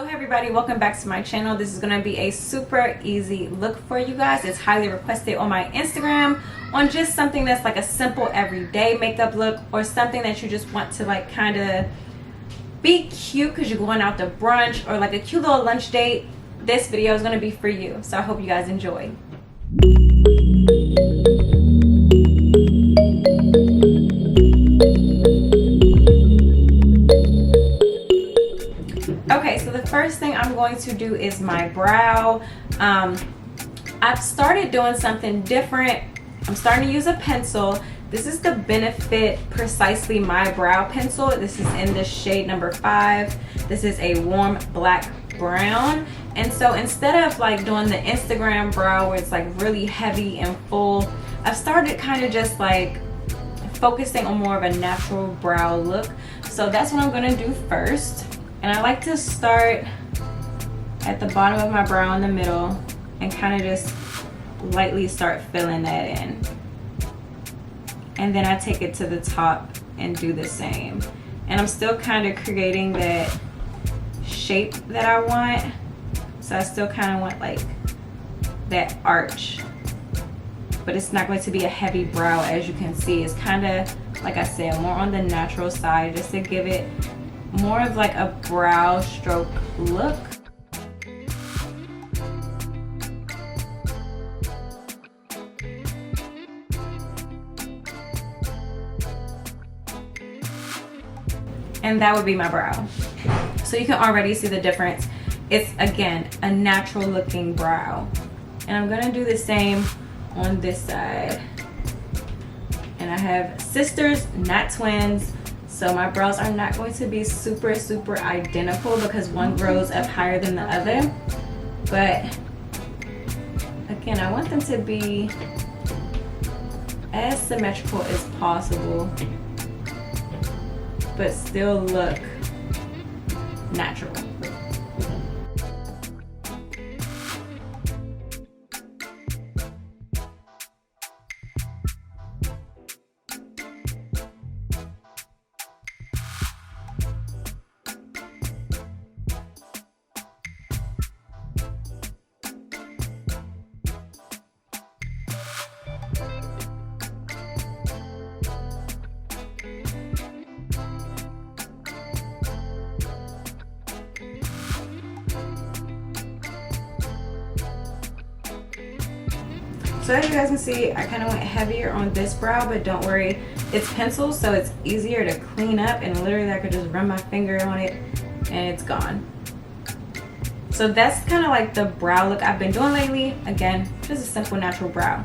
So hey everybody, welcome back to my channel. This is going to be a super easy look for you guys. It's highly requested on my Instagram on just something that's like a simple everyday makeup look, or something that you just want to like kind of be cute because you're going out to brunch or like a cute little lunch date. This video is going to be for you, so I hope you guys enjoy. Okay, so the first thing I'm going to do is my brow. I've started doing something different. I'm starting to use a pencil. This is the Benefit Precisely My Brow Pencil. This is in the shade number 5. This is a warm black brown. And so instead of like doing the Instagram brow where it's like really heavy and full, I've started kind of just like focusing on more of a natural brow look. So that's what I'm gonna do first. And I like to start at the bottom of my brow in the middle and kind of just lightly start filling that in. And then I take it to the top and do the same. And I'm still kind of creating that shape that I want. So I still kind of want like that arch. But it's not going to be a heavy brow, as you can see. It's kind of, like I said, more on the natural side, just to give it more of like a brow stroke look. And that would be my brow. So you can already see the difference. It's again a natural looking brow. And I'm gonna do the same on this side. And I have sisters, not twins. So my brows are not going to be super identical because one grows up higher than the other. But again, I want them to be as symmetrical as possible, but still look natural. So as you guys can see, I kind of went heavier on this brow, but don't worry, it's pencil, so it's easier to clean up, and literally I could just run my finger on it and it's gone. So that's kind of like the brow look I've been doing lately. Again, just a simple natural brow.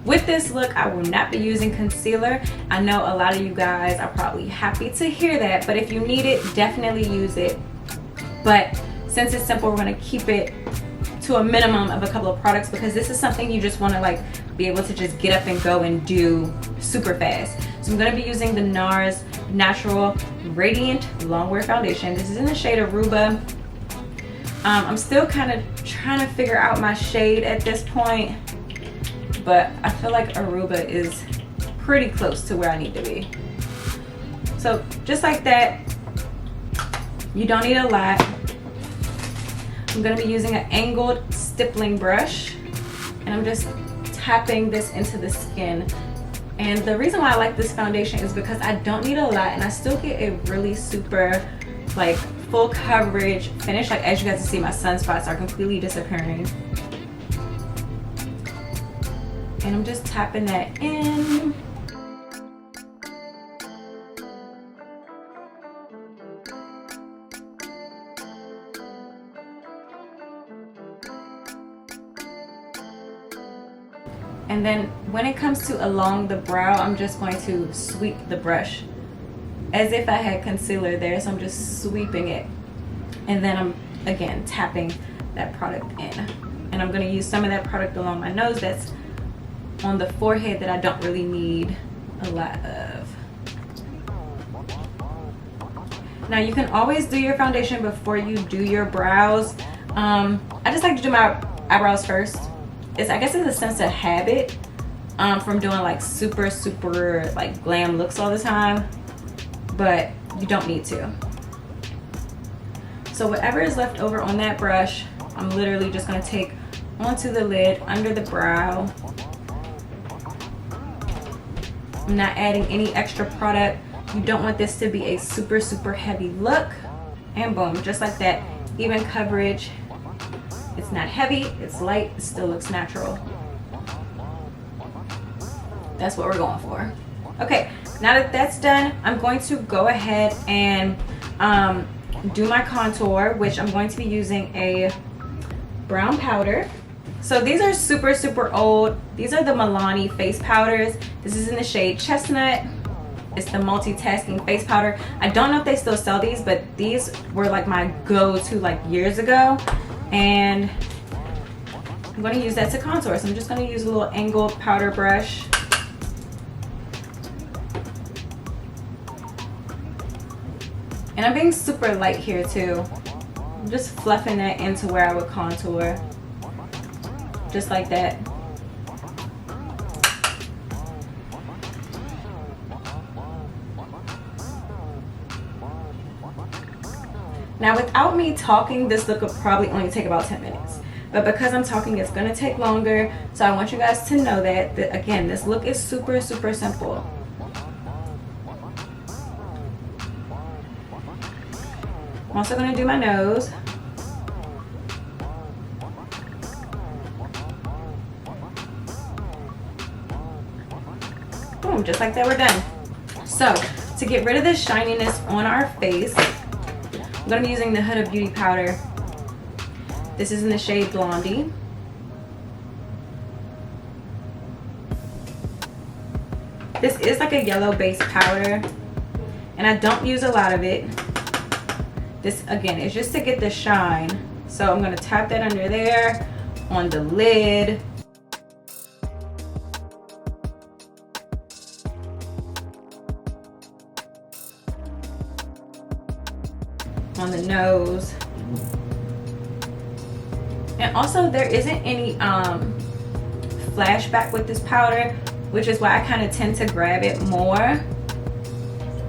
With this look, I will not be using concealer. I know a lot of you guys are probably happy to hear that, but if you need it, definitely use it. But since it's simple, we're gonna keep it to a minimum of a couple of products, because this is something you just want to like be able to just get up and go and do super fast. So I'm going to be using the NARS Natural Radiant Longwear Foundation. This is in the shade Aruba. I'm still kind of trying to figure out my shade at this point, but I feel like Aruba is pretty close to where I need to be. So just like that, you don't need a lot. I'm going to be using an angled stippling brush, and I'm just tapping this into the skin. And the reason why I like this foundation is because I don't need a lot, and I still get a really super like full coverage finish. Like as you guys can see, my sunspots are completely disappearing. And I'm just tapping that in. And then when it comes to along the brow, I'm just going to sweep the brush as if I had concealer there. So I'm just sweeping it. And then I'm, again, tapping that product in. And I'm going to use some of that product along my nose that's on the forehead that I don't really need a lot of. Now you can always do your foundation before you do your brows. I just like to do my eyebrows first. I guess it's a sense of habit from doing like super like glam looks all the time, but you don't need to. So whatever is left over on that brush, I'm literally just gonna take onto the lid, under the brow. I'm not adding any extra product. You don't want this to be a super, super heavy look. And boom, just like that, even coverage. It's not heavy, it's light, it still looks natural. That's what we're going for. Okay, now that that's done, I'm going to go ahead and do my contour, which I'm going to be using a brown powder. So these are super, super old. These are the Milani face powders. This is in the shade Chestnut. It's the multitasking face powder. I don't know if they still sell these, but these were like my go-to like years ago. And I'm gonna use that to contour. So I'm just gonna use a little angled powder brush. And I'm being super light here too. I'm just fluffing that into where I would contour. Just like that. Now without me talking, this look will probably only take about 10 minutes. But because I'm talking, it's gonna take longer. So I want you guys to know that again, this look is super, super simple. I'm also gonna do my nose. Boom, just like that, we're done. So, to get rid of the shininess on our face, I'm gonna be using the Huda Beauty powder. This is in the shade Blondie. This is like a yellow base powder, and I don't use a lot of it. This, again, is just to get the shine. So I'm gonna tap that under there, on the lid. On the nose. And also there isn't any flashback with this powder, which is why I kind of tend to grab it more.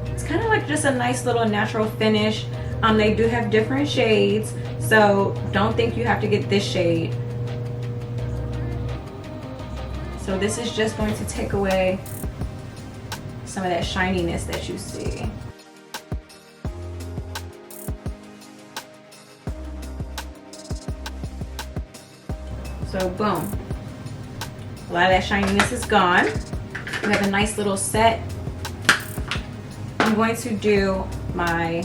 It's kind of like just a nice little natural finish. They do have different shades, so don't think you have to get this shade. So this is just going to take away some of that shininess that you see. So boom, a lot of that shininess is gone. We have a nice little set. I'm going to do my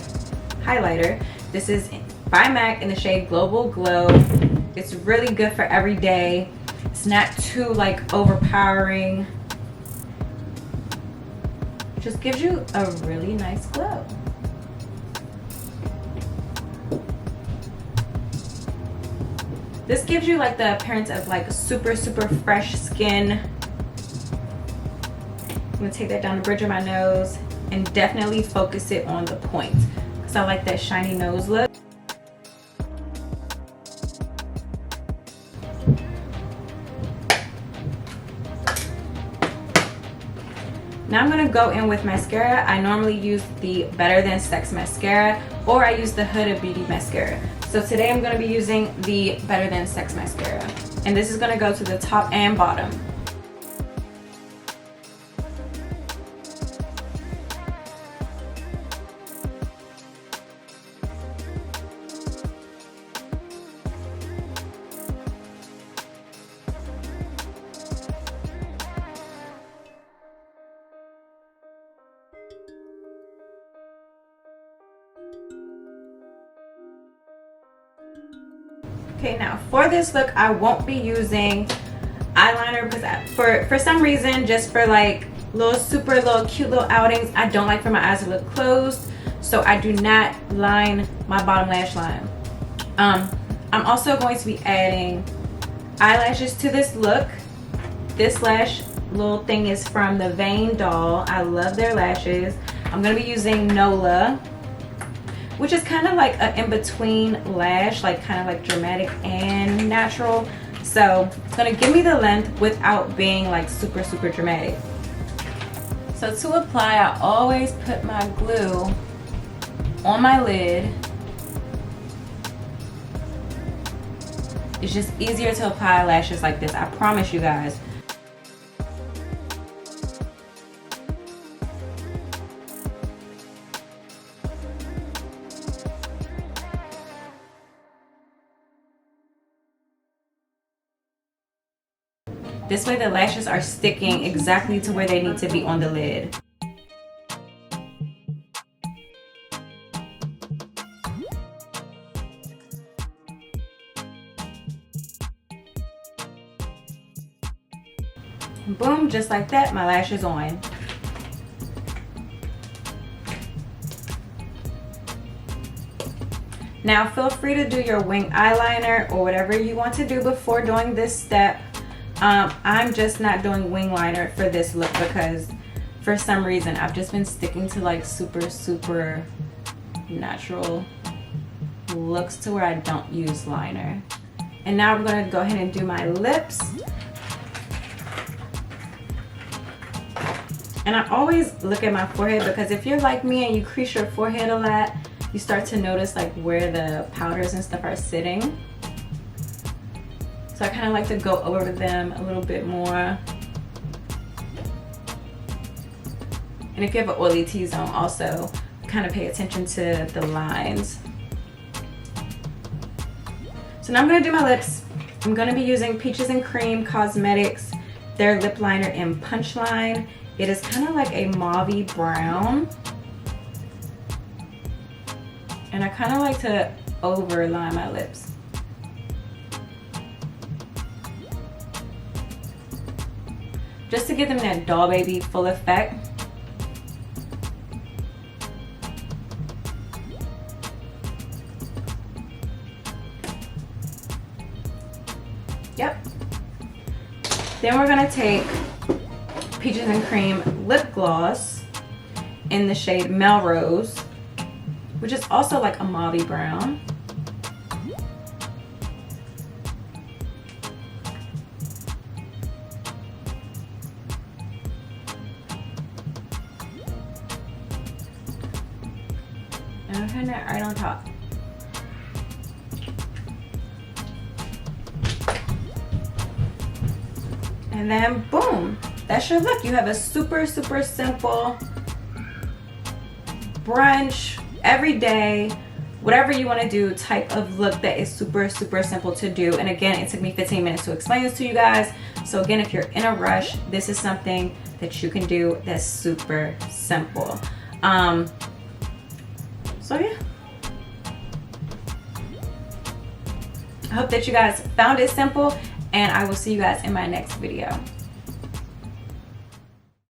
highlighter. This is by MAC in the shade Global Glow. It's really good for every day. It's not too like overpowering. It just gives you a really nice glow. This gives you like the appearance of like super, super fresh skin. I'm gonna take that down the bridge of my nose and definitely focus it on the point, because I like that shiny nose look. Now I'm gonna go in with mascara. I normally use the Better Than Sex mascara, or I use the Huda Beauty mascara. So today I'm gonna be using the Better Than Sex mascara. And this is gonna go to the top and bottom. Okay, now for this look, I won't be using eyeliner because for some reason, just for like super cute little outings, I don't like for my eyes to look closed. So I do not line my bottom lash line. I'm also going to be adding eyelashes to this look. This lash little thing is from the Vain Doll. I love their lashes. I'm gonna be using Nola, which is kind of like an in-between lash, like kind of like dramatic and natural. So it's gonna give me the length without being like super, super dramatic. So to apply, I always put my glue on my lid It's just easier to apply lashes like this, I promise you guys. This way the lashes are sticking exactly to where they need to be on the lid. Boom, just like that, my lash is on. Now feel free to do your wing eyeliner or whatever you want to do before doing this step. I'm just not doing wing liner for this look because for some reason I've just been sticking to like super natural looks to where I don't use liner. And now I'm going to go ahead and do my lips. And I always look at my forehead because if you're like me and you crease your forehead a lot, you start to notice like where the powders and stuff are sitting. So I kind of like to go over them a little bit more. And if you have an oily T-zone, also kind of pay attention to the lines. So now I'm going to do my lips. I'm going to be using Peaches and Cream Cosmetics, their lip liner in Punchline. It is kind of like a mauvey brown. And I kind of like to overline my lips. Just to give them that doll baby full effect. Yep. Then we're gonna take Peaches and Cream lip gloss in the shade Melrose, which is also like a mauvey brown. And I'm putting that right on top. And then boom, that's your look. You have a super simple brunch, everyday, whatever you want to do type of look that is super simple to do. And again, it took me 15 minutes to explain this to you guys. So again, if you're in a rush, this is something that you can do that's super simple. So yeah, I hope that you guys found it simple, and I will see you guys in my next video.